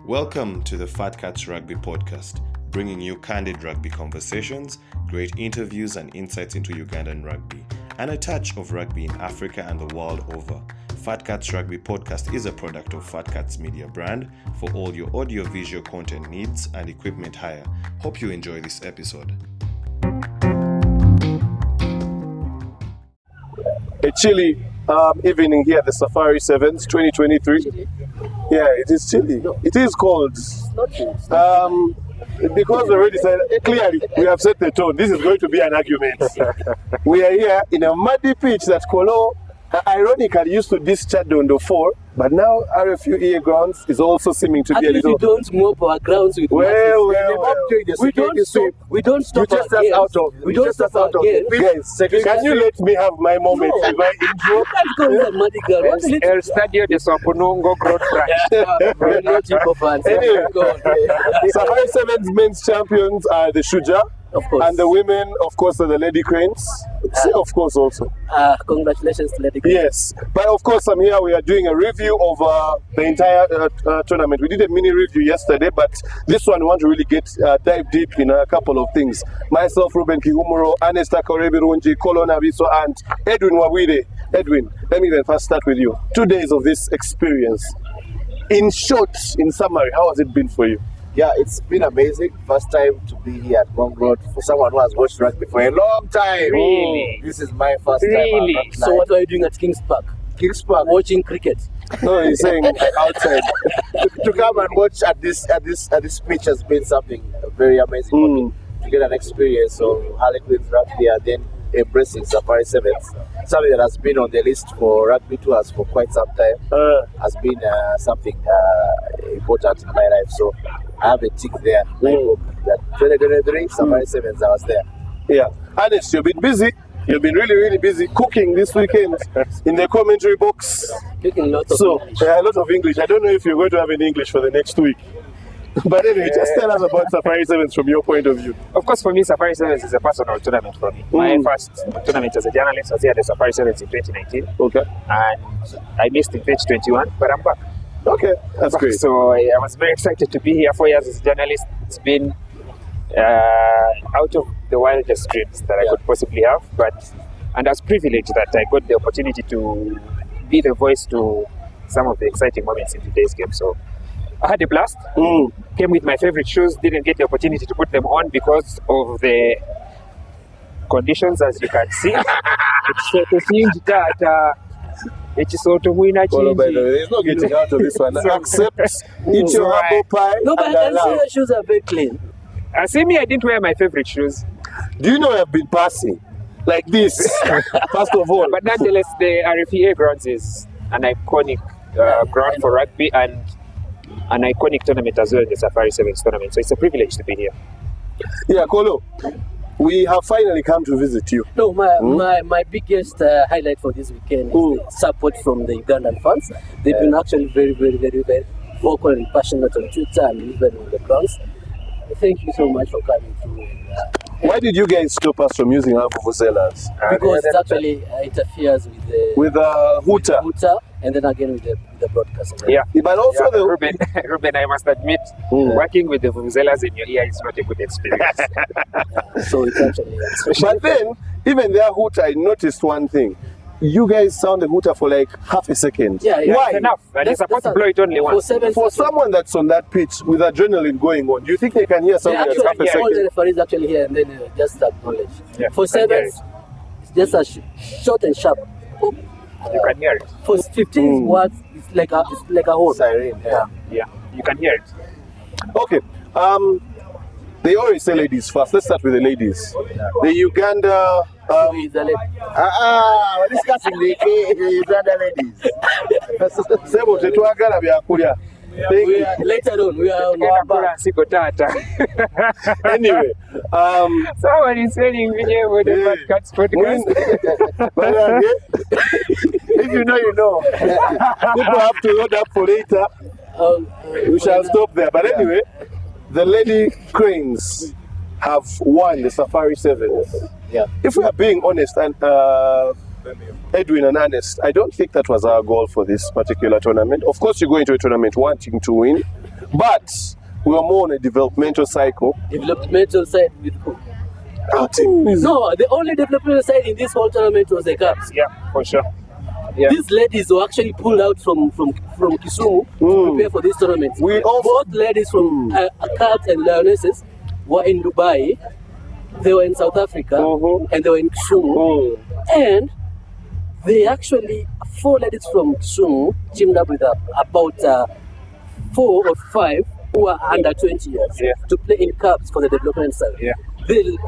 Welcome to the Fat Cats Rugby podcast, bringing you candid rugby conversations, great interviews and insights into Ugandan rugby, and a touch of rugby in Africa and the world over. Fat Cats Rugby podcast is a product of Fat Cats Media brand for all your audio-visual content needs and equipment hire. Hope you enjoy this episode. A chilly evening here at the Safari Sevens 2023. Yeah, it is chilly. No. It is cold. Because we already said clearly, we have set the tone. This is going to be an argument. We are here in a muddy pitch that Kollo ironically used to discharge on the 4, but now RFUEA grounds is also seeming to be a little. We don't mop our grounds with we don't stop. You just us out of. We don't stop out of. Guys, can you let me have my moment with my intro? You can't go in the muddy ground. El Stadio de Ngong Road Branch. Anyway, Safari Sevens men's champions are the Shuja. Of course. And the women, of course, are the Lady Cranes. Of course, also. Congratulations to Lady Cranes. Yes. But of course, I'm here. We are doing a review of the entire tournament. We did a mini review yesterday, but this one we want to really dive deep in a couple of things. Myself, Ruben Kihumuro, Ernest Akorebirungi, Kollo Nabiswa, and Edwin Wawide. Edwin, let me then first start with you. 2 days of this experience. In short, in summary, how has it been for you? Yeah, it's been amazing. First time to be here at Ngong Road for someone who has watched rugby for a long time. Really? This is my first Really? time. So what are you doing at Kings Park? Kings Park? Watching cricket. No, he's saying outside. to come and watch at this pitch has been something very amazing for me. To get an experience of Harlequins rugby and then embracing Safari Sevens. Something that has been on the list for rugby tours for quite some time. Has been something important in my life. So I have a tick there. I hope that 2023 Safari Sevens I was there. Yeah. Ernest, you've been busy. You've been really, really busy cooking this weekend in the commentary box. Cooking lots of English. A lot of English. I don't know if you're going to have any English for the next week. But anyway, just tell us about Safari Sevens from your point of view. Of course, for me, Safari Sevens is a personal tournament for me. My first tournament as a journalist was here at the Safari Sevens in 2019. Okay. And I missed in 2021, but I'm back. Okay, that's great. So I was very excited to be here 4 years as a journalist. It's been out of the wildest dreams that I could possibly have. And I was privileged that I got the opportunity to be the voice to some of the exciting moments in today's game. So I had a blast. Came with my favorite shoes. Didn't get the opportunity to put them on because of the conditions, as you can see. It's sort of changed that. It's sort of winner change. There's no getting out of this one. Accept, eat your apple pie. No, but I can see your shoes are very clean. See me, I didn't wear my favorite shoes. Do you know I've been passing like this? First of all. But nonetheless, the RFUEA grounds is an iconic ground for rugby and an iconic tournament as well, the Safari Sevens tournament. So it's a privilege to be here. Yeah, Kollo, we have finally come to visit you. No, my biggest highlight for this weekend is the support from the Ugandan fans. They've been actually very, very, very, very vocal and passionate on Twitter and even on the grounds. Thank you so much for coming through. Why did you guys stop us from using our vuvuzelas? Because it actually interferes with the hooter, and then again with the broadcast. Yeah, but also Ruben, I must admit, working with the vuvuzelas in your ear is not a good experience. So it's actually. But then, even their hooter, I noticed one thing. You guys sound the hooter for like half a second. Yeah. Why? That's enough. And you're supposed to blow it only once. For someone that's on that pitch with adrenaline going on, do you think they can hear something that's half a second? All the referees actually here and then just acknowledge. Yeah, for sevens, it's just a short and sharp. You can hear it. For 15 words, it's like a whole Siren. Yeah, you can hear it. Okay. They always say ladies first. Let's start with the ladies. The Uganda. We're discussing the Uganda ladies. Later on, we are on our back. Anyway, someone is selling video with the Fat Cats podcast. If you know, you know. People have to load up for later. We shall stop there. But anyway, the Lady Cranes have won the Safari Sevens. Yeah. If we are being honest, and Edwin and Ernest, I don't think that was our goal for this particular tournament. Of course, you go into a tournament wanting to win, But we were more on a developmental cycle. Developmental side with who? Our team is No, the only developmental side in this whole tournament was the Cubs. Yeah, for sure. Yeah. These ladies were actually pulled out from Kisumu to prepare for this tournament. We also- Both ladies from Cubs and Lionesses were in Dubai, they were in South Africa, and they were in Kisumu. And they actually, 4 ladies from Kisumu teamed up with about 4 or 5 who are under 20 years to play in Cubs for the development side. Yeah. The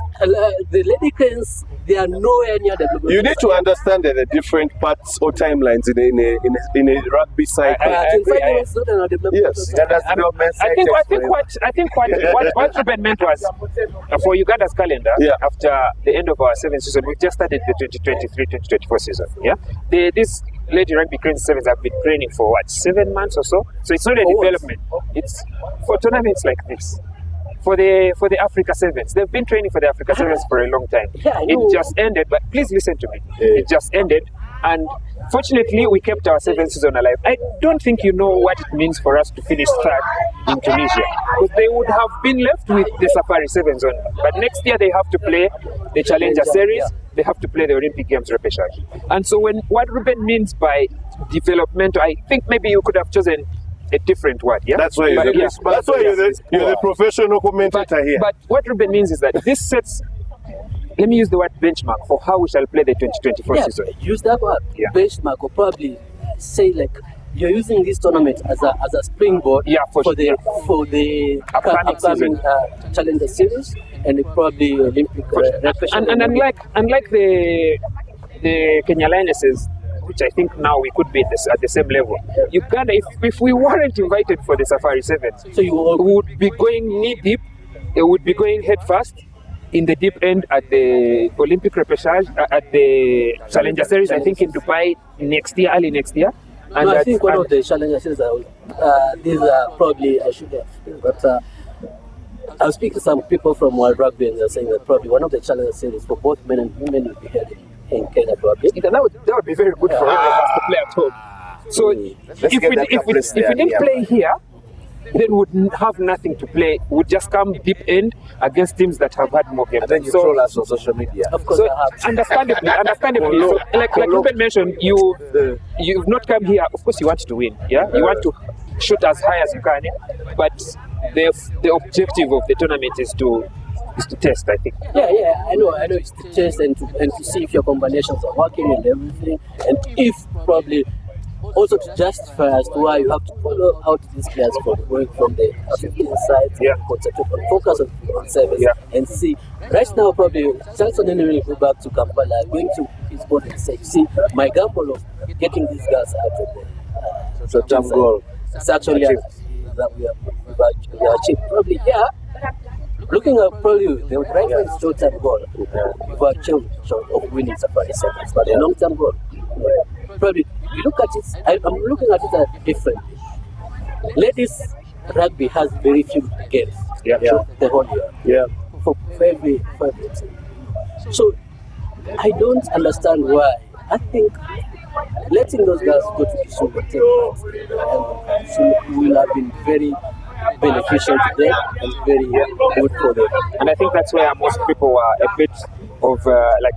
Lady Cranes, they are nowhere near development. You need to understand that the different parts or timelines in a rugby cycle. I think 5 years not an development. Yes. I think what Ruben meant was for Uganda's calendar, after the end of our 7th season, we just started the 2023-2024 season. Yeah, these Lady Rugby Cranes Sevens have been training for 7 months or so. So it's not a development. It's for tournaments like this. For the Africa Sevens, they've been training for the Africa Sevens for a long time. Yeah, it just ended, but please listen to me. It just ended, and fortunately, we kept our 7th season alive. I don't think you know what it means for us to finish third in Tunisia, because they would have been left with the Safari Sevens only. But next year they have to play the Challenger Series. They have to play the Olympic Games repechage. And so, what Ruben means by development, I think maybe you could have chosen a different word. Yeah, That's why you're the professional commentator here. But what Ruben means is that this sets, let me use the word benchmark for how we shall play the 2024 season. Use that word, benchmark, or probably say like you're using this tournament as a springboard for the upcoming Challenger Series and probably Olympic. And unlike the Kenya Lionesses, which I think now we could be at the same level. Uganda, if we weren't invited for the Safari Sevens, so you would be going knee deep, it would be going head first in the deep end at the Olympic repechage, at the Challenger Series, I think in Dubai early next year. And I think one of the Challenger Series, these are probably, I should have, but I was speaking to some people from World Rugby and they're saying that probably one of the Challenger Series for both men and women will be held in Kenya probably. That would be very good for us to play at home. So if we didn't play here, then we'd have nothing to play. We'd just come deep end against teams that have had more games. And then you troll us on social media. Of course, understandably. So, like Ruben mentioned, you've not come here. Of course, you want to win. Yeah, you want to shoot as high as you can. But the objective of the tournament is to test, I think. Yeah, I know it's to test and to see if your combinations are working and everything, and if probably also to justify as to why you have to follow out these players from going from the 15 sides, concentrate on focus on service, and see. Right now, probably Jackson will go back to Kampala, going to his board and say, see, my gamble of getting these guys out of the term goal. It's actually that we are achieved. Probably, looking at probably the right one is short-term goal. We've achieved of winning Safari Sevens, but a long-term goal. Probably, you look at it, I'm looking at it differently. Ladies rugby has very few games the whole year. For every team. So, I don't understand why. I think letting those guys go to Kisumu will have been very beneficial to them and very good for them. And I think that's where most people are a bit of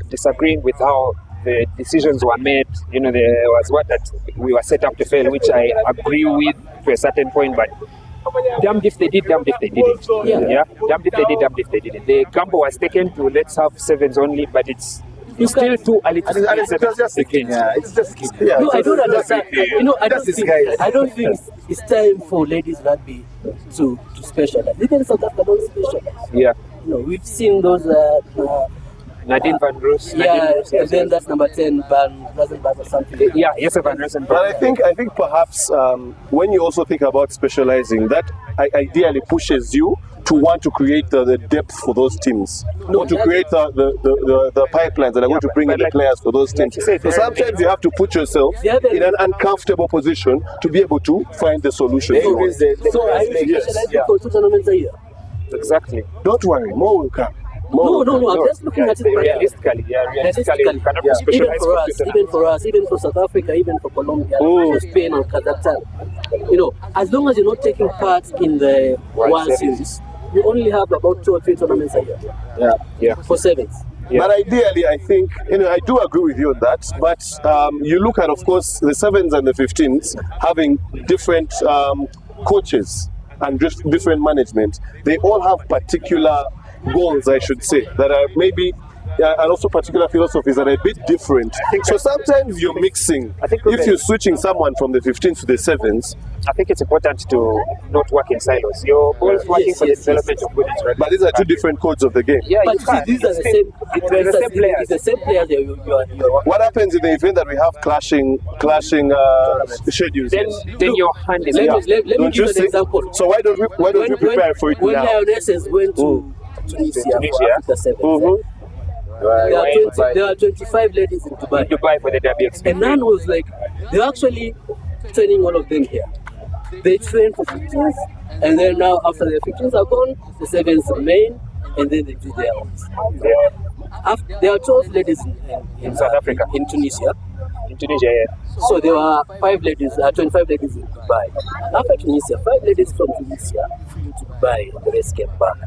disagreeing with how the decisions were made. There was that we were set up to fail, which I agree with to a certain point, but damned if they did, damned if they didn't. Damned if they did, damned if they didn't. The gamble was taken to let's have sevens only, but it's still too early to say sevens again. It's just no, I don't understand. I don't think it's time for ladies rugby to specialize. Even South Africa don't specialize. We've seen those Nadine Van Roos. And then that's number 10, Van Rosenberg or something. Van Rosenberg. But I think perhaps when you also think about specializing, that ideally pushes you to want to create the depth for those teams, or to create the pipelines that are going to bring in the players for those teams. So sometimes you have to put yourself in an uncomfortable position to be able to find the solution. So are you specializing for 2 tournaments a year? Exactly. Don't worry, more will come. No, I'm just looking at it realistically. You cannot specialize even for us, even for South Africa, even for Colombia, for Spain and Kazakhstan. as long as you're not taking part in the World Series, you only have about 2 or 3 tournaments a year. Yeah. For sevens. But ideally, I think, I do agree with you on that. But you look at, of course, the 7s and the 15s having different coaches and different management. They all have particular goals, I should say, that are maybe, and also particular philosophies that are a bit different. So sometimes you're mixing. If you're switching someone from the 15s to the 7s, I think it's important to not work in silos. You're both working for the development of women's rugby. but these are two different codes of the game. Yeah, But you can. these are the same. They're the same players. It's the same players that you're working. What happens in the event that we have clashing schedules? Then your hand is Let up. me give Don't you you an think? example. So why don't we prepare for it when now? Lionesses went to Tunisia for Africa Sevens, Mm-hmm. there are 25 ladies in Dubai. Dubai for the derby And experience. none was like, they're actually training all of them here. They train for 15s, and then now after the 15s are gone, the 7s remain, and then they do their own. There are 12 ladies in South Africa. in Tunisia. In Tunisia, yeah. So there were 25 ladies in Dubai. After Tunisia, 5 ladies from Tunisia flew to Dubai, and the rest came back.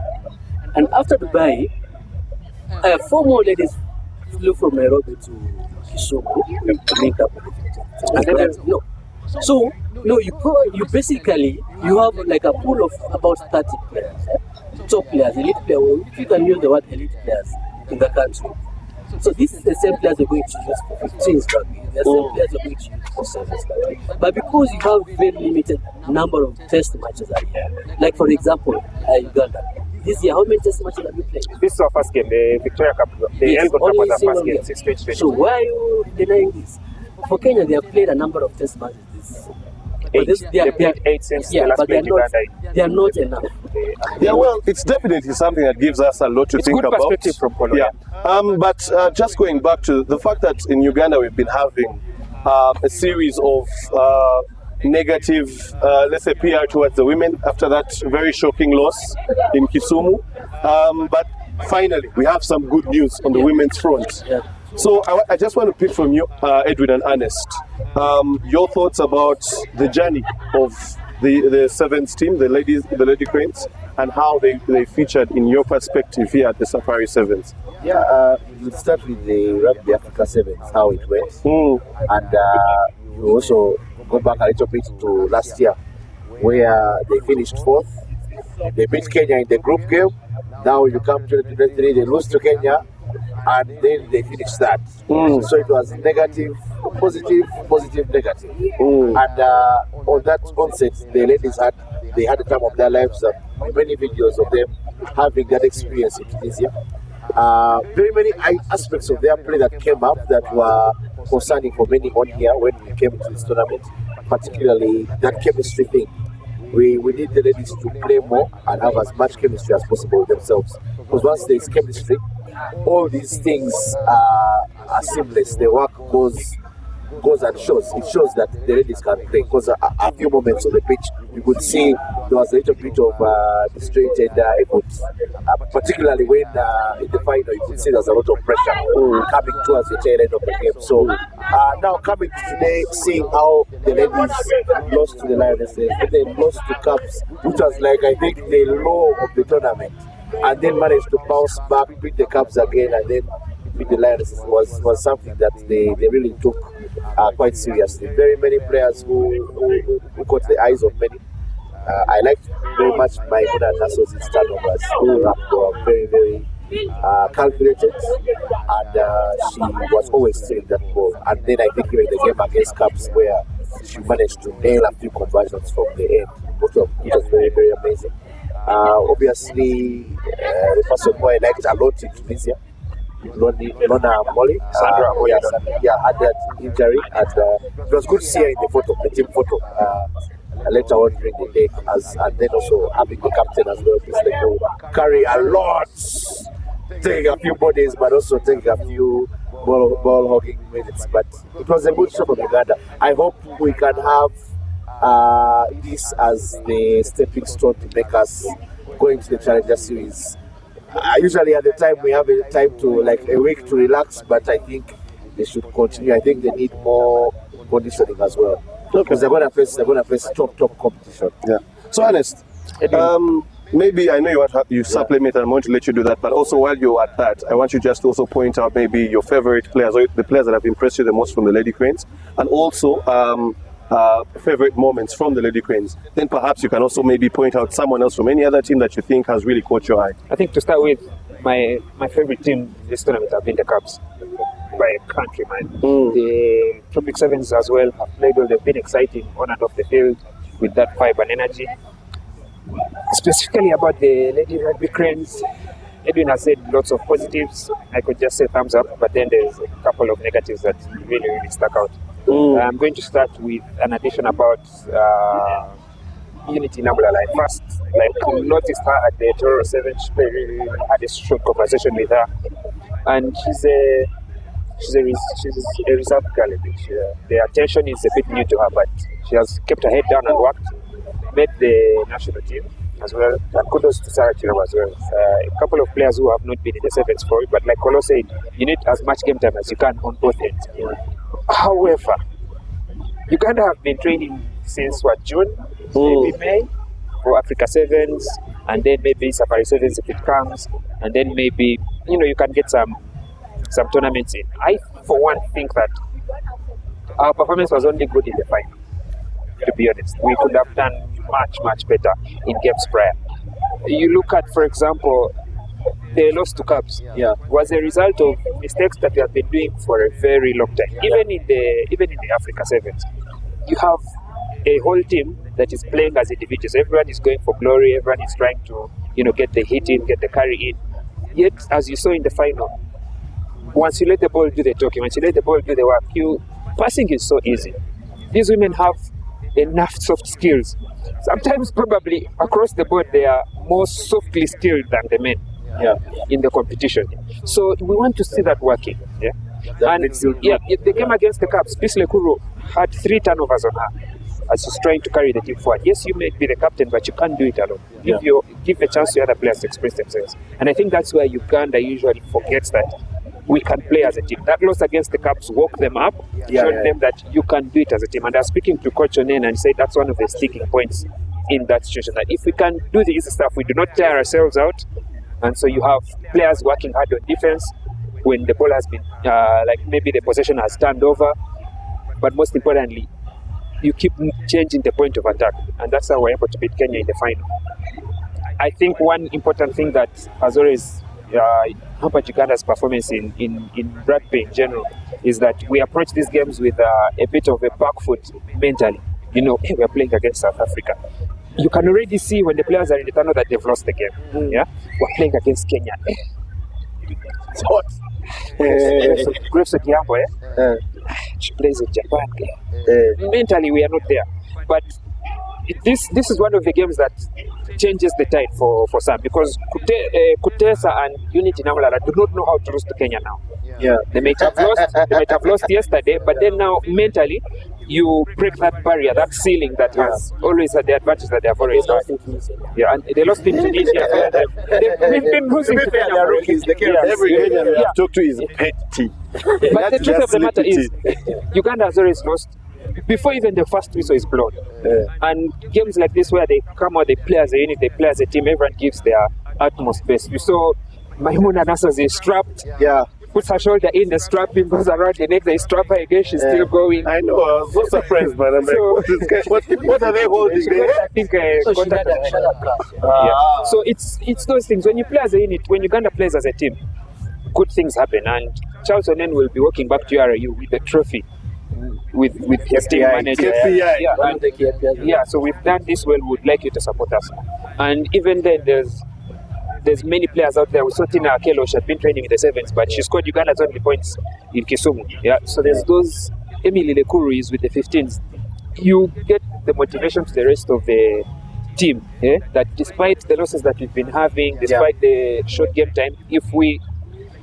And after Dubai, 4 more ladies flew from Nairobi to Kisumu to link up with the 15s. So you basically have like a pool of about 30 players, top players, elite players. If you can use the word elite players in the country. So this is the same players you're going to use for 15s rugby. The same players you're going to use for 7s rugby. But because you have very limited number of test matches a year, like for example, Uganda. This year, how many test matches have you played? This is our first game, the Victoria Cup. The Elgon Cup was our first game since 2020. So why are you denying this? For Kenya, they have played a number of test matches. They played 8 since the last but played Uganda. they are not enough. Yeah, well, it's definitely something that gives us a lot to think good about. perspective from Kollo. Yeah. But just going back to the fact that in Uganda we've been having a series of negative, let's say, PR towards the women after that very shocking loss in Kisumu. But finally, we have some good news on the women's front. Yeah. So I just want to pick from you, Edwin and Ernest, your thoughts about the journey of the sevens team, the Lady Cranes, and how they featured in your perspective here at the Safari Sevens. Yeah, we'll start with the Rugby Africa Sevens, how it went. And you also go back a little bit to last year, where they finished 4th. They beat Kenya in the group game. Now you come to 2023, they lose to Kenya, and then they finished that. So it was negative, positive, negative. And on that onset, the ladies had the time of their lives. Many videos of them having that experience in Tunisia. Very many aspects of their play that came up that were concerning for many on here when we came to this tournament, particularly that chemistry thing. We need the ladies to play more and have as much chemistry as possible with themselves. Because once there is chemistry, all these things are seamless. The work goes and shows. It shows that the ladies can play. Because a few moments on the pitch, you could see there was a little bit of distracted effort. Particularly when in the final, you could see there's a lot of pressure coming towards the tail end of the game. So now coming to today, seeing how the ladies lost to the Lionesses, they lost to Cubs, which was like, I think, the low of the tournament, and then managed to bounce back, beat the Cubs again, and then beat the Lionesses was something that they really took quite seriously. Very many players who caught the eyes of many. I liked very much my Maimuna Nasso's turnovers. They were very, very calculated, and she was always stealing that ball. And then I think even the game against Cubs, where she managed to nail a few conversions from the end, which was very, very amazing. Obviously, the person who I liked a lot in Tunisia, Lona Molly, had that injury, and it was good to see her in the photo, the team photo. Later on during the day, and then also having the captain as well, just like who carry a lot, taking a few bodies, but also taking a few ball hogging minutes. But it was a good show from Uganda. I hope we can have this as the stepping stone to make us go into the Challenger Series. Usually at the time we have a time to like a week to relax, but I think they should continue. I think they need more conditioning as well. because they're gonna face top competition. Yeah. So Ernest, maybe I know you supplement, and I'm going to let you do that. But also, while you're at that, I want you just to also point out maybe your favorite players, or the players that have impressed you the most from the Lady Cranes, and also favorite moments from the Lady Cranes. Then perhaps you can also maybe point out someone else from any other team that you think has really caught your eye. I think to start with, my favorite team this tournament have been the Cubs. By a country, man. The Tropic Sevens as well have played well. They've been exciting on and off the field with that vibe and energy. Specifically about the Lady Rugby Cranes, Edwin has said lots of positives. I could just say thumbs up, but then there's a couple of negatives that really, really stuck out. I'm going to start with an addition about Unity Nabulala. First, like, noticed her at the Toro 7. She had a short conversation with her, and she's a reserved girl. The attention is a bit new to her, but she has kept her head down and worked. Made the national team as well. And kudos to Sarah Chirama as well. A couple of players who have not been in the sevens for it, but like Kollo said, you need as much game time as you can on both ends. However, Uganda have been training since June, maybe May, for Africa Sevens, and then maybe Safari Sevens if it comes, and then maybe you can get some tournaments in. I, for one, think that our performance was only good in the final. To be honest, we could have done much better in games prior. You look at, for example, the loss to Cubs. Was a result of mistakes that we have been doing for a very long time. Even in the Africa Sevens, you have a whole team that is playing as individuals. Everyone is going for glory. Everyone is trying to get the hit in, get the carry in. Yet, as you saw in the final, once you let the ball do the talking, once you let the ball do the work, passing is so easy. These women have enough soft skills. Sometimes probably across the board they are more softly skilled than the men in the competition. So we want to see that working. The game against the Cubs, Peace Lekuru had 3 turnovers on her as she's trying to carry the team forward. Yes, you may be the captain, but you can't do it alone. Give a chance to other players to express themselves. And I think that's where Uganda usually forgets that we can play as a team. That loss against the Cubs woke them up, showed them that you can do it as a team. And I was speaking to Coach Onen and said that's one of the sticking points in that situation, that if we can do the easy stuff, we do not tire ourselves out. And so you have players working hard on defense when the ball has been, maybe the possession has turned over. But most importantly, you keep changing the point of attack. And that's how we're able to beat Kenya in the final. I think one important thing that has always hampered Uganda's performance in rugby in general is that we approach these games with a bit of a back foot mentally. Hey, we're playing against South Africa. You can already see when the players are in the tunnel that they've lost the game. We're playing against Kenya. It's hot. Grace Odiambo, she plays in Japan. Mentally, we are not there. But this is one of the games that changes the tide for some, because Kutesa and Unity Nabulala do not know how to lose to Kenya now. They might have lost yesterday, but then now mentally you break that barrier, that ceiling that has always had the advantage that they have always had. And they lost in Tunisia. They've been losing to Kenya. Every Kenyan we have talked to is petty. But the truth of the matter is, Uganda has always lost before even the first whistle is blown. And games like this where they come out, they play as a unit, they play as a team, everyone gives their utmost best. You saw Maimuna Nasser is strapped. Puts her shoulder in, the strapping goes around the neck, they strap her again, she's still going. I know, I was so surprised, but I'm what are they holding there? I think So it's those things. When you play as a unit, when Uganda plays as a team, good things happen. And Charles Onen will be walking back to RU with the trophy, with his team manager. So we've done this well, we'd like you to support us. And even then, there's many players out there. We saw Tina Akelo, she had been training in the sevens, but she scored Uganda's only points in Kisumu. So there's those. Emily Lekuru is with the 15s. You get the motivation to the rest of the team, that despite the losses that we've been having, despite the short game time, if we,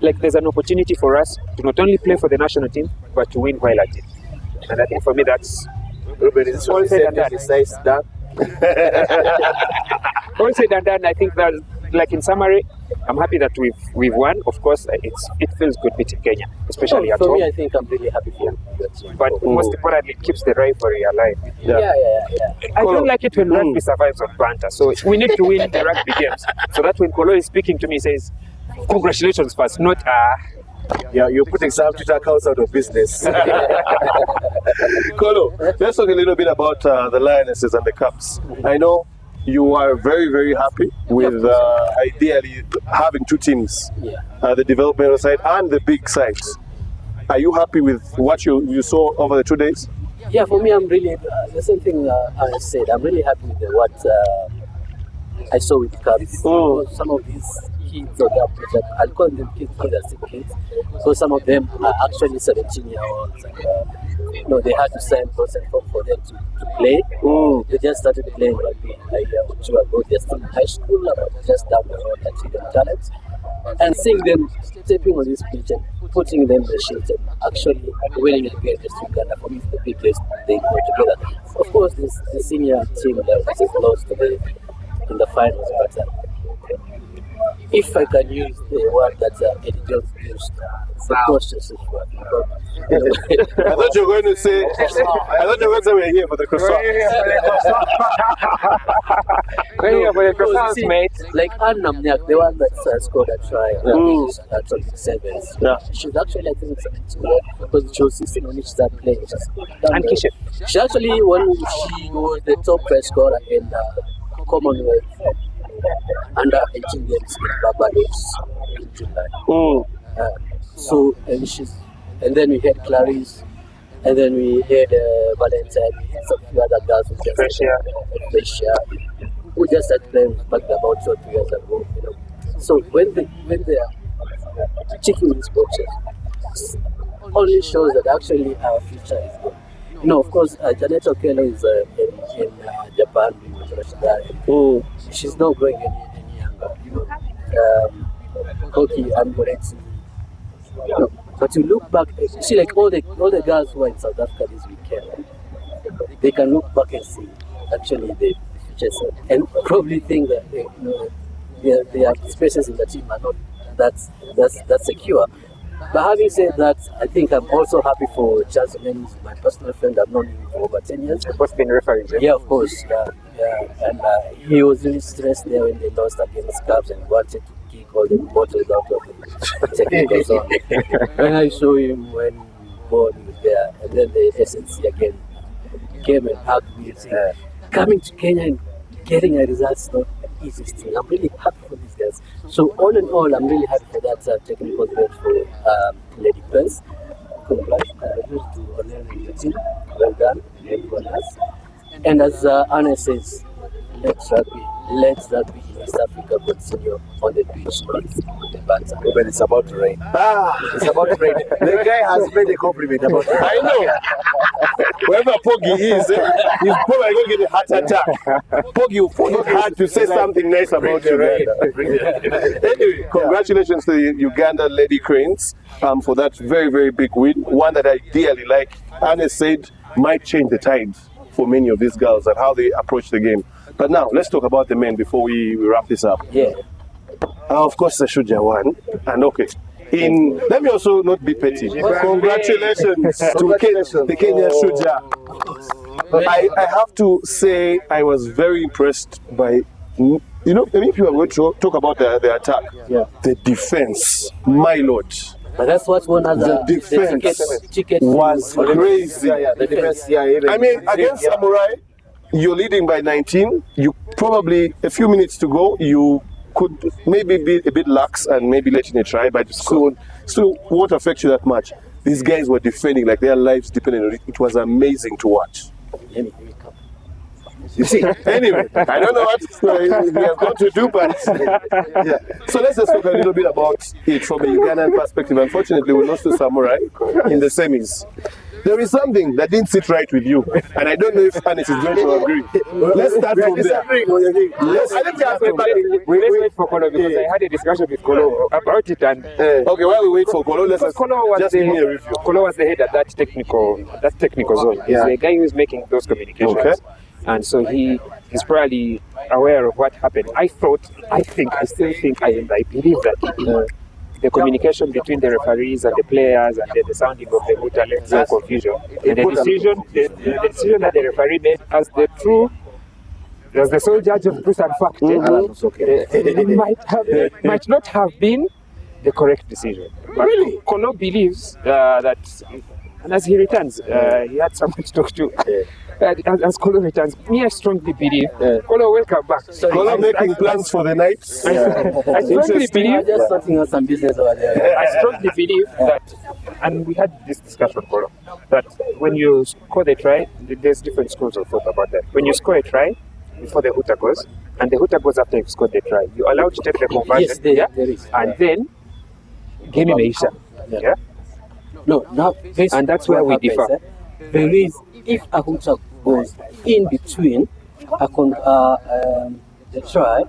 there's an opportunity for us to not only play for the national team, but to win while at it. And I think for me that's all said and done. All said and done, I think that, in summary, I'm happy that we've won. Of course, it feels good beating Kenya, especially at for home. me, I think I'm really happy for that team. But most importantly, it keeps the rivalry alive. Yeah. I don't like it when rugby survives on banter. So we need to win the rugby games. So that when Kollo is speaking to me, he says, "Congratulations first, not Yeah, you're putting some Twitter accounts out of business. Kollo, let's talk a little bit about the Lionesses and the Caps. I know you are very, very happy with ideally having two teams, the developmental side and the big side. Are you happy with what you saw over the 2 days? Yeah, for me, I'm really, the same thing I said, I'm really happy with what I saw with the Cubs. Some of these kids, I'll call them kids, they're still kids. So some of them are actually 17-year-olds. They had to sign consent form for them to play. They just started playing rugby a year or two ago. They're still in high school, just down the road at Hidden Talent. And seeing them stepping on this pitch and putting them in the sheet and actually winning against Uganda, for me, is the biggest they go together. Of course, the senior team that is close to in the finals, but if I can use the word that Eddie Jones used, the cautious word. I thought you were going to say, we're here for the croissant. We're here for the croissants, mate. Like Anna Mnyak, the one that scored a try at 27. She's actually, I think, 17 because she was 16 when she started playing. And Kisha. She actually, when she was the top try scorer in Commonwealth under 18 games in Barbados in July. And then we had Clarice, and then we had Valentine, we had some few other girls who just who just started playing back about 2 or 3 years ago. So when they are checking these boxes, only shows that actually our future is good. Of course, Janet Okello is in Japan with Rashida. She's not growing any younger. Koki and Moretsi. But you look back, see, like all the girls who are in South Africa this weekend, they can look back and see actually the futures and probably think that their spaces in the team are not that's secure. But having said that, I think I'm also happy for Charles Omen, who's my personal friend. I've known him for over 10 years. What's been referring to? Yeah, of course. And he was really stressed there when they lost against Cubs and wanted to kick all the bottles out of the technical zone. When I saw him when Board was there, and then the SNC again came and hugged me and said, coming to Kenya and getting a result is not the easiest thing. I'm really happy for these guys. So all in all, I'm really happy for that technical event for Lady Prince. Congratulations to Onen and the team. Well done, everyone else. And as Anna says, let's rugby in East Africa continue on the beach, not on the banter. Ruben, it's about to rain. It's about to rain. The guy has made a compliment about it. I know. Wherever Poggy is, he's probably going to get a heart attack. Poggy will find it hard to say something nice about you. Anyway, congratulations to the Uganda Lady Cranes for that very, very big win. One that I dearly like. Anna said might change the tides for many of these girls and how they approach the game. But now, let's talk about the men before we wrap this up. Yeah. Of course, the Shuja won. And okay. Let me also not be petty. Congratulations to the Kenyan Shuja. I have to say I was very impressed by, many people are going to talk about the attack. Yeah. The defense, my lord. But that's what one other the defense was crazy. The defense, I mean, against Samurai, you're leading by 19. You probably, a few minutes to go, you could maybe be a bit lax and maybe letting it try, but still won't affect you that much. These guys were defending like their lives depended on it. It was amazing to watch. You see, anyway, I don't know what we are going to do, but yeah. So let's just talk a little bit about it from a Ugandan perspective. Unfortunately, we lost to Samurai in the semis. There is something that didn't sit right with you, and I don't know if Ernest is going to agree. Let's start from there. Let's wait for Kollo because I had a discussion with Kollo about it. And okay, while we wait for Kollo, let's just give me a review. Kollo was the head at that technical zone. He's the guy who's making those communications. Okay. And so he's probably aware of what happened, I still think, and I believe that the communication between the referees and the players and the sounding of the hooter left some confusion. And the decision that the referee made as the sole judge of truth and fact, it might not have been the correct decision. But really? Kollo believes that, and as he returns, he had someone to talk to. As Kollo returns, I strongly believe, Kollo, welcome back. Kollo making plans for the night. I strongly believe, just sorting out some business over there. I strongly believe that, and we had this discussion, Kollo, that when you score the try, there's different schools of thought about that. When you score a try, before the hooter goes, and the hooter goes after you've scored the try, you're allowed to take the conversion, there is. And then game imeisha. Yeah? No, now, and that's where we differ. There is, if a hooter goes in between the try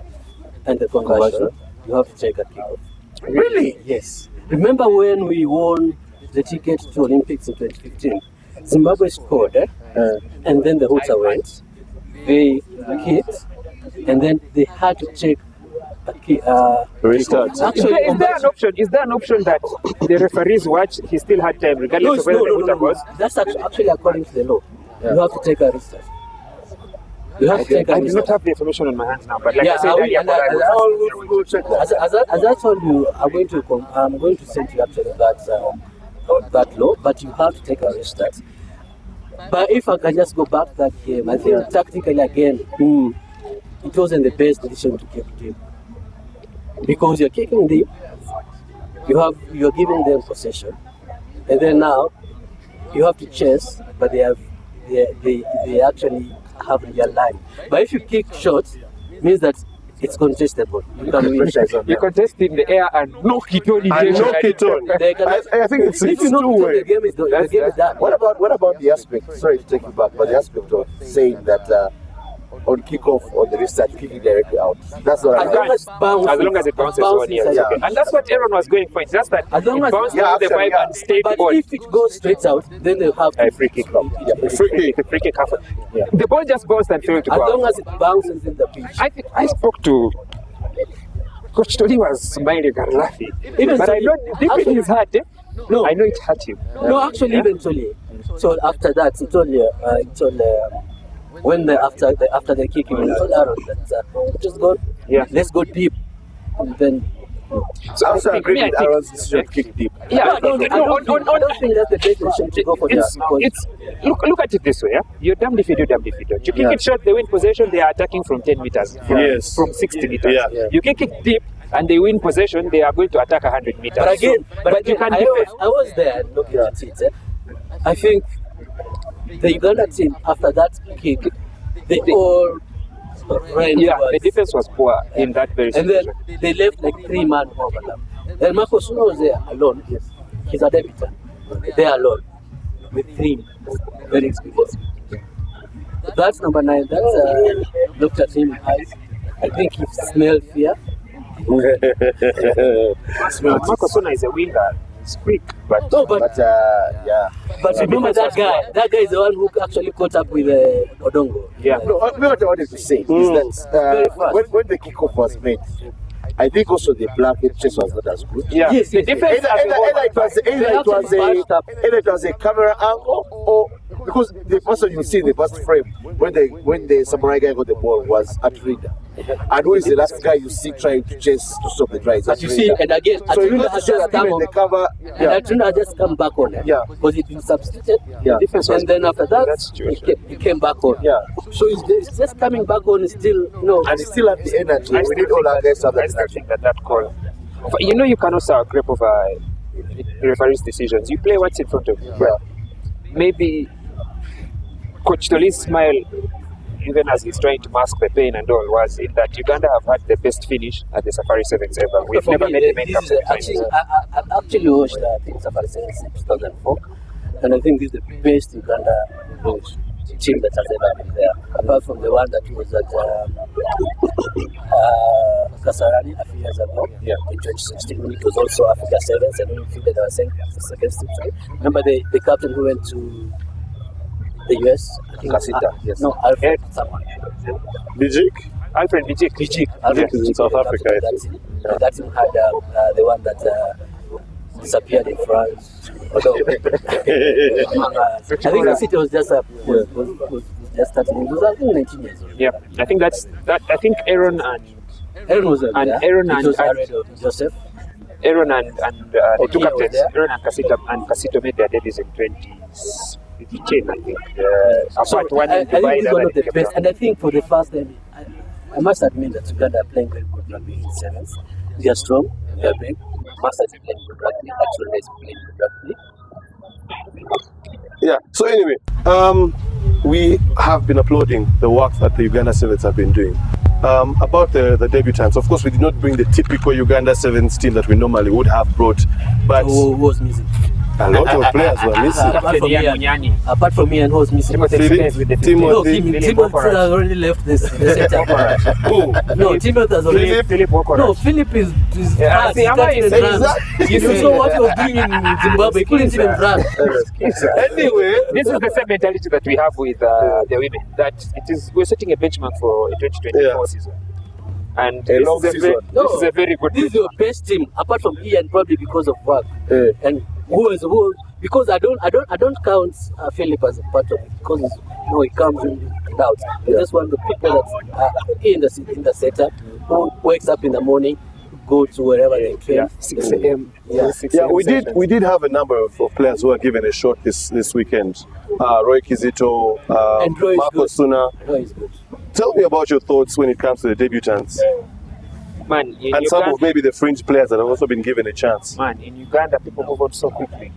and the conversion, you have to take a kick off. Really? Yes. Remember when we won the ticket to Olympics in 2015? Zimbabwe scored, and then the hooter went. They kicked, and then they had to take restart. Actually, is there an option that the referees watch? He still had time, regardless of whether the hooter was. That's actually according to the law. You have to take a restart. I do not have the information on my hands now, but like I said, as I told you, I'm going to send you actually that law, but you have to take a restart. But if I can just go back to that game, I think tactically again, it wasn't the best decision to kick deep, because you're kicking deep, you're giving them possession, and then now you have to chase, but they actually have their line. But if you kick short, it means that it's contestable. You can win. You contest in the air and knock it on. I think it's two-way. The game is done. What about the aspect? Sorry to take you back, but the aspect of saying that on kickoff or the restart, kicking directly out. That's what I mean. As long as it bounces on, yes. Okay. And that's what Aaron was going for. It's just that as long it bounced on the pipe and stayed but on. If it goes straight out, then they'll have a free kick. Free kick. The ball just bounced and failed to go out. As long as it bounces in the pitch. I spoke to Coach Tony, was smiling and laughing. But I know deep in his heart, no, I know it hurt him. No, actually, eventually. So after that, he told when after the kicking, he told Aaron that just go, let's go deep, and then. So I also agree with Aaron's decision to kick deep. Yeah, I don't think that's the best decision to go for that. Look at it this way, You're damned if you do, damned if you don't. You kick it short, they win possession, they are attacking from 10 meters, from 60 meters. You kick it deep, and they win possession, they are going to attack 100 meters. But again, you can I was there looking at it. I think the Uganda team, after that kick, they all ran towards. The defense was poor in that very situation. And then they left like 3-man overlap. And Marcos was there alone. Yes. He's a debutant. There alone with 3 very experienced. That's number 9. That's looked at him in eyes. I think he smelled fear. Marcos is a winger. It's quick, but But remember that guy. That guy is the one who actually caught up with Odongo. Yeah. No, what I wanted to say is that when the kickoff was made, I think also the blanket chase was not as good. Yeah. Yes, the defense either it was a camera angle or because the person you see in the first frame when the samurai guy got the ball was at Reader. And who is the last guy you see trying to chase to stop the drive? As you see, and again, so you know has just come on the cover. And Atuna has just come back on. Because he's been substituted. And then after that, he came back on. So he's just coming back on still, and he still have the energy. We need all our guys to have that energy. That call. You cannot sour grape over referees' decisions. You play what's in front of you. Maybe Coach Toli's smile, even as he's trying to mask the pain and all, was in that Uganda have had the best finish at the Safari Sevens ever. We've never made the main cup. I've actually watched Safari Sevens in 2004, and I think this is the best Uganda team that has ever been there, apart from the one that was at Kasarani a few years ago. In 2016, when it was also Africa Sevens, and we feel that they were second team. Remember the captain who went to the US? Kasita, yes. No, Alfred someone. Bijik? Alfred Vijik. Alfred is in South Africa, I that team. That team had the one that disappeared in France. Although, I think the city was just was just starting. It was 19 years old. Yeah, I think that's that. I think Aaron was there. Aaron and Joseph. Aaron and the two Okia was captains, there. Aaron and Casito made their debuts in 2015, I think. So Apart one I in think Dubai, it's the one other of the in Cape best, Town. and I think for the first time, I must admit that Uganda are playing very good rugby in sevens. They are strong, they are big. Masters is playing good rugby, actually is playing good rugby. Yeah. So anyway, we have been applauding the work that the Uganda Sevens have been doing. About the debutants, of course, we did not bring the typical Uganda Sevens team that we normally would have brought, but Who was missing? a lot of players were missing. Apart from me and who was missing? Timothy Sines with the Timothy- No, 15. Timothy has already left the setup. No, Timothy has already. Philip Walker. No, Philip is Yeah, fast. see, He am can't I even saying run. exactly? You saw what he was doing in Zimbabwe. He couldn't even run. Anyway, This is the same mentality that we have with the women. That it is we're setting a benchmark for a 2024 season, and this long is a season. this is a very good. This is your best team, apart from Ian, probably because of work. And who? Because I don't count Philip as a part of it because he comes in and out. He's just one of the people that are in the setup who wakes up in the morning, go to wherever they train. 6 a.m. Yeah. 6 yeah, a.m. sessions. we did have a number of players who were given a shot this weekend. Roy Kizito, And Roy is Marco good. Suna. No, he's good. Tell me about your thoughts when it comes to the debutants Man, in and some Uganda, of maybe the fringe players that have also been given a chance. in Uganda, people move on so quickly,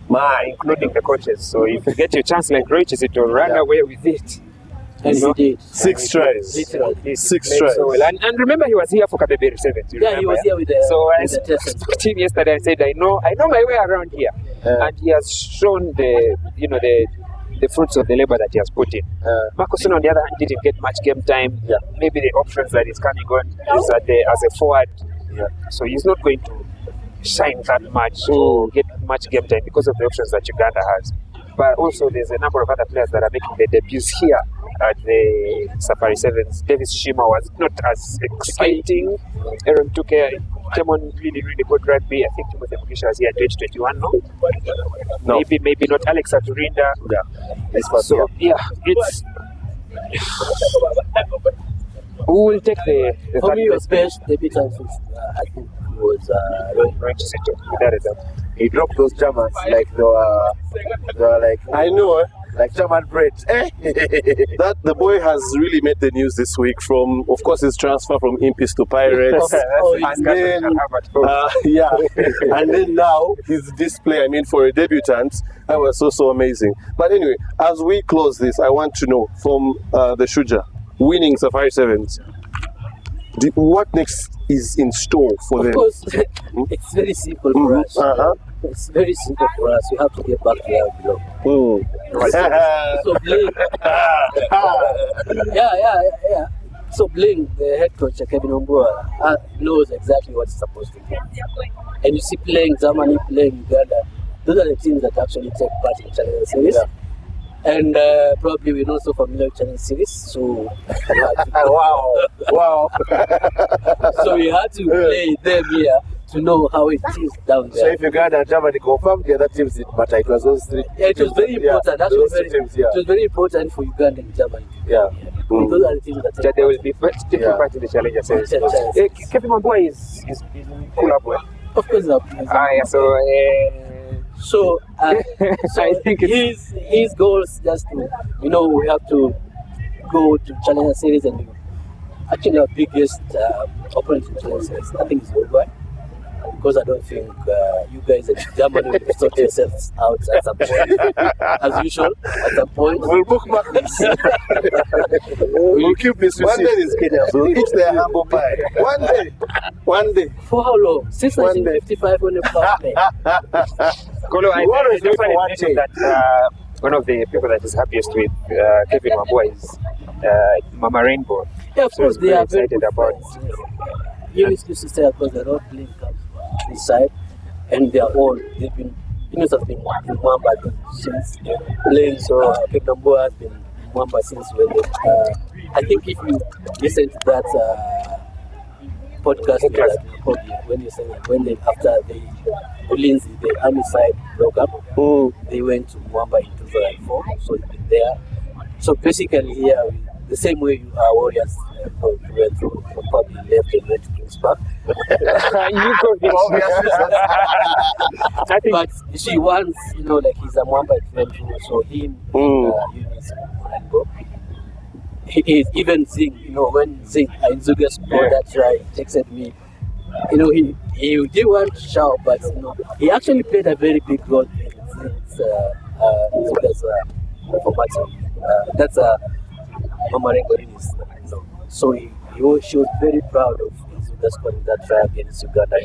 including the coaches. So if you get your chance like Roy Chizito, run away with it. And he did. 6 tries. Literally. He's 6 played tries. so well. And remember, he was here for Kabeberi 7. Yeah, he was here with the. So I with the test. spoke to him yesterday and said, I know my way around here, and he has shown the fruits of the labor that he has put in. Marcus, on the other hand, didn't get much game time. Yeah. Maybe the options that he's coming on is as a forward, so he's not going to shine that much or get much game time because of the options that Uganda has. But also, there's a number of other players that are making their debuts here at the Safari Sevens. Davis Shima was not as exciting. Aaron came on really good rugby. I think Timothy Mugisha was here at 2021, no? Maybe not Alex Aturinda. So, it's... Who will take the For third me, your place? best debutant I think was Roy Chizito, without a doubt. He dropped those Germans like they were like I know, like German bread. that the boy has really made the news this week from, of course, his transfer from Impis to Pirates. it's and then, and then now his display, I mean, for a debutant, that was so amazing. But anyway, as we close this, I want to know from the Shuja, winning Safari Sevens, what next is in store for them? Of course, it's very simple for us. It's very simple for us. We have to get back to where we belong. So Bling, So Bling, the head coach, Kevin Ombua, knows exactly what he's supposed to do. And you see playing Germany, playing Uganda, those are the teams that actually take part in Challenger Series. Yeah. And probably we're not so familiar with Challenger Series, so Wow. so we had to play them here to know how it is down So there. if Uganda and Germany confirmed, the other teams didn't matter. It was those three. Yeah, it was very important. Actually, those three teams, it was very important for Uganda and Germany. yeah. Those are the teams that That they will be taking part in the Challenger Series. Kevin Mambua is cool up well. Of course, so I think his goals just to, we have to go to Challenger Series, and actually our biggest opponent in Challenger Series, I think, is Uruguay. Because I don't think you guys in Germany will sort yourselves out at some point, as usual. At some point, We'll bookmark this. We'll keep this One day receipt. these Kenyans will eat their humble pie. One day. for how long? Since One day. 1955, when the first play. Kolo, I always wait for definitely one mentioned day. that one of the people that is happiest with Kevin Mambua is Mama Rainbow. Yeah, of So course, he's they very are very excited good about friends. Eunice used to say, of course, they're not playing this side, and they are all, they've been, Eunice has been in Mamba since playing, so Kevin Mambua has been Mwamba since when they, I think if you listen to that podcast when you say when they after the Lindsay, the army side broke up, they went to Mwamba in 2004, so it's been there. So basically here, the same way you are Warriors, went through, probably left and went to Kings Park. You could be I think, but she wants, you know, like he's a Mwamba went through, so him, Eunice, and Bob. He is even saying, you know, when Nzuga scored that try, he texted me. You know, he did want to shout, but you know, he actually played a very big role in Nzuga's formatting. That's Mama Rengo's, you know. So she was very proud of Nzuga scoring that try against Uganda.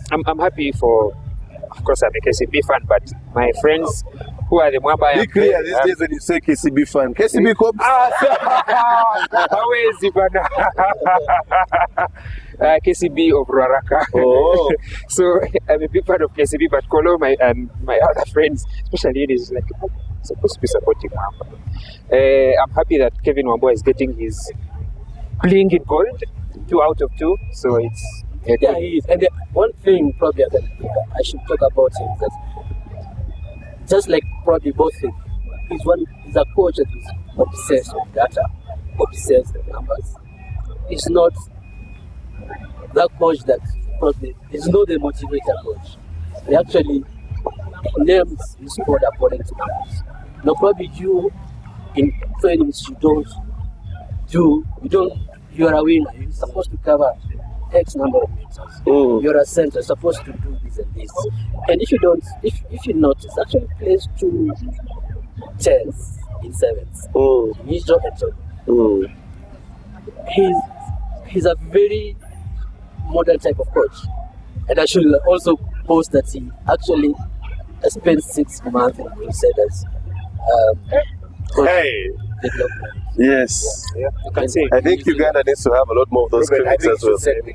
I'm happy for, of course, I'm a KCB fan, but my friends who are the Mwamba. Be clear these days when you say KCB fan. KCB Cops? How is it, KCB of Ruaraka. Oh. So I'm a big fan of KCB, but Kollo, my other friends, especially is like, I'm supposed to be supporting Mwamba. I'm happy that Kevin Wambua is getting his playing in gold, 2 out of 2. So it's yeah, he is. And one thing probably I should talk about him is that just like probably both things, he's a coach that is obsessed with data, obsessed with numbers. He's not that coach that probably is not the motivator coach. He actually names his squad according to numbers. Now probably you in trainings you are a winner, you're supposed to cover X number of meters. You're a center, supposed to do this and this. And if you don't, if you notice, actually plays 2 10s in 7s. In his job and so he's a very modern type of coach. And I should also post that he actually spent 6 months in Crusaders. Development. Yes. yeah, you can say. I think Uganda needs to have a lot more of those clinics as well. There's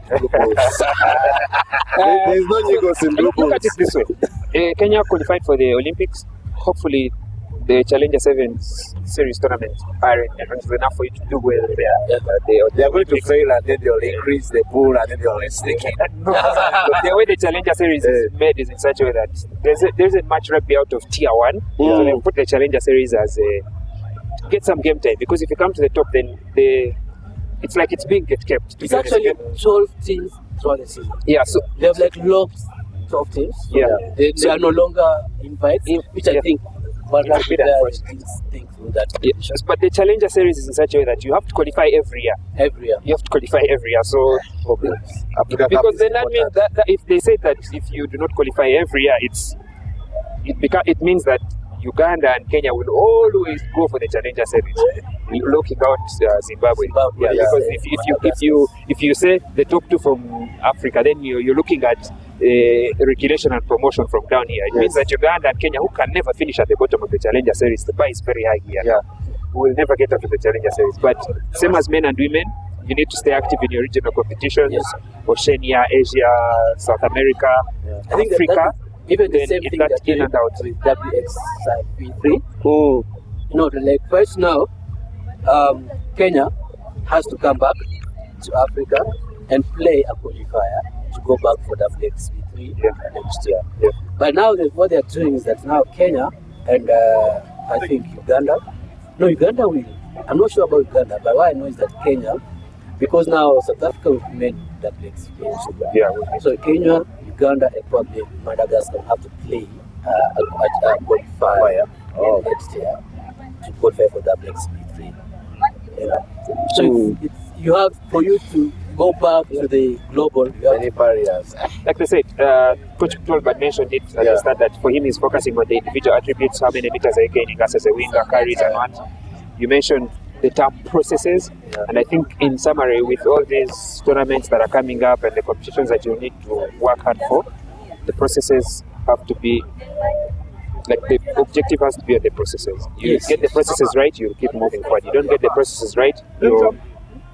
no Nigos in blue Look at it this way. Kenya qualified for the Olympics. Hopefully, the Challenger 7 series tournament are enough for you to do well there. They are going to fail and then they'll increase the pool and then they'll stick it. The way the Challenger series is made is in such a way that there isn't much rugby out of tier 1. So they put the Challenger series as a get some game time, because if you come to the top, then it's like it's being kept. It's actually 12 teams throughout the season. Yeah, so they have like locked 12 teams. So yeah, they are no longer invited, which I think one of the things with that. Yes, but the Challenger series is in such a way that you have to qualify every year. You have to qualify every year. So because then that means that if they say that if you do not qualify every year, it means that Uganda and Kenya will always go for the Challenger series, looking out Zimbabwe. Yeah, because if you say the top 2 from Africa, then you're looking at regulation and promotion from down here. It means that Uganda and Kenya, who can never finish at the bottom of the Challenger series, the bar is very high here. Will never get up to the Challenger series. But same as men and women, you need to stay active in your regional competitions, Oceania, Asia, South America, I think Africa. Even the same thing that in and out with WXV3. You know, like first now, Kenya has to come back to Africa and play a qualifier to go back for WXV3 next year. But now what they're doing is that now Kenya and I think Uganda will. I'm not sure about Uganda, but what I know is that Kenya, because now South Africa will made WXV3. So Kenya, Uganda and probably Madagascar have to play a qualifier next year to qualify for WXV3. So you have, for you to go back to the global, you have many barriers. Like I said, Coach Tolbert mentioned it at the start that for him he's focusing on the individual attributes, how many meters are you gaining as a winger, carries and what. You mentioned the term processes, and I think in summary, with all these tournaments that are coming up and the competitions that you need to work hard for, the processes have to be, like the objective has to be on the processes. You get the processes right, you'll keep moving forward. You don't get the processes right,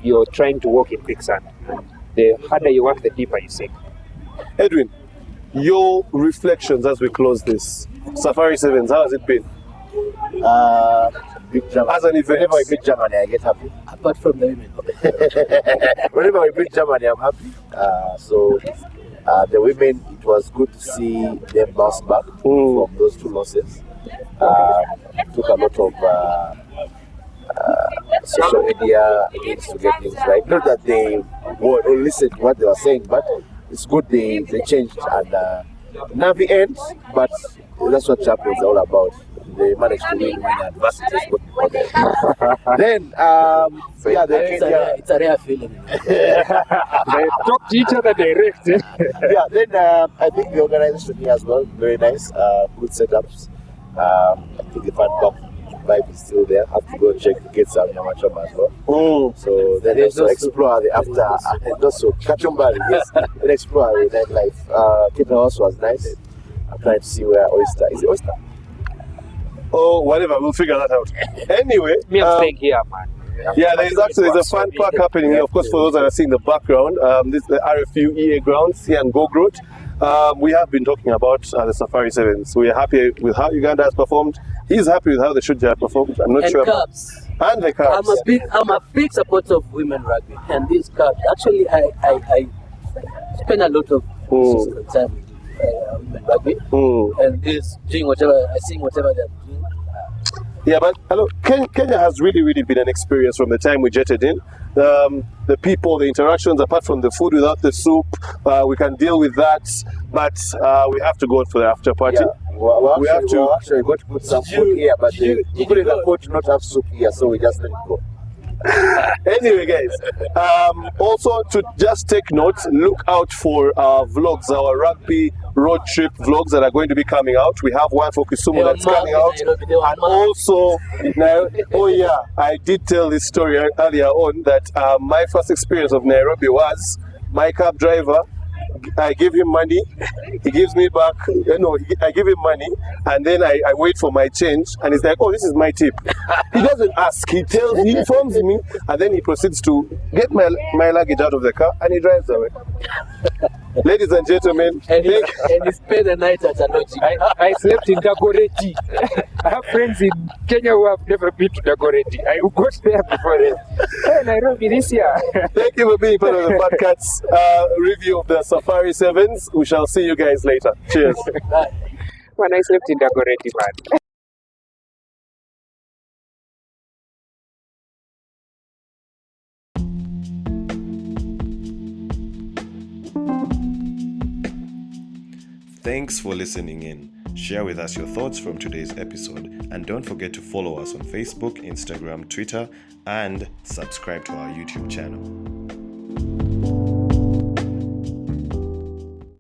you're trying to walk in quicksand. And the harder you work, the deeper you sink. Edwin, your reflections as we close this. Safari Sevens, how has it been? beat Germany, As an event. whenever we beat Germany, I get happy. Apart from the women. Whenever we beat Germany, I'm happy. The women, it was good to see them bounce back from those 2 losses. Took a lot of social media needs to get things right. Not that they won't listen to what they were saying, but it's good they changed and Navi ends, but that's what champions are all about. They managed to win when adversity is good for them. Then, It's a rare feeling. They talk to each other direct. Then I think the organization here as well, very nice, good setups. I think the fan club vibe is still there. Have to go check to get some Yamachama as well. So then also explore the after, and also Kachumbari, yes, then explore the nightlife. Kita House was nice. I'm trying to see where Oyster is. It Oyster? Oh, whatever, we'll figure that out. Anyway, Me, I'm staying here, man. there's a fun park happening here. Of course, for those that are seeing the background, this is the RFUEA grounds here in Ngong. We have been talking about the Safari Sevens. We are happy with how Uganda has performed. He's happy with how the Shujaa have performed. I'm not sure. Cubs. And the Cubs. I'm a big supporter of women rugby, and these Cubs. Actually, I spend a lot of time with women rugby, and this doing whatever they're doing. Yeah, but hello, Kenya has really been an experience from the time we jetted in. The people, the interactions, apart from the food without the soup, we can deal with that, but we have to go for the after party. Yeah. We actually got to put some food here, but we couldn't afford to not have soup here, so we just let it go. Anyway, guys, also to just take note, look out for our vlogs, our rugby road trip vlogs that are going to be coming out. We have one for Kisumu that's coming out, and also now, I did tell this story earlier on that my first experience of Nairobi was my cab driver. I give him money, he gives me back, I give him money, and then I wait for my change, and he's like, oh, this is my tip. He doesn't ask, he informs me, and then he proceeds to get my luggage out of the car, and he drives away. Ladies and gentlemen, and he spent the night at a lodging. I slept in Dagoretti. I have friends in Kenya who have never been to Dagoretti. I got there before them. Hey, Nairobi this year. Thank you for being part of the podcast review of the Safari Sevens. We shall see you guys later. Cheers. When I slept in Dagoretti, man. Thanks for listening in. Share with us your thoughts from today's episode, and don't forget to follow us on Facebook, Instagram, Twitter, and subscribe to our YouTube channel.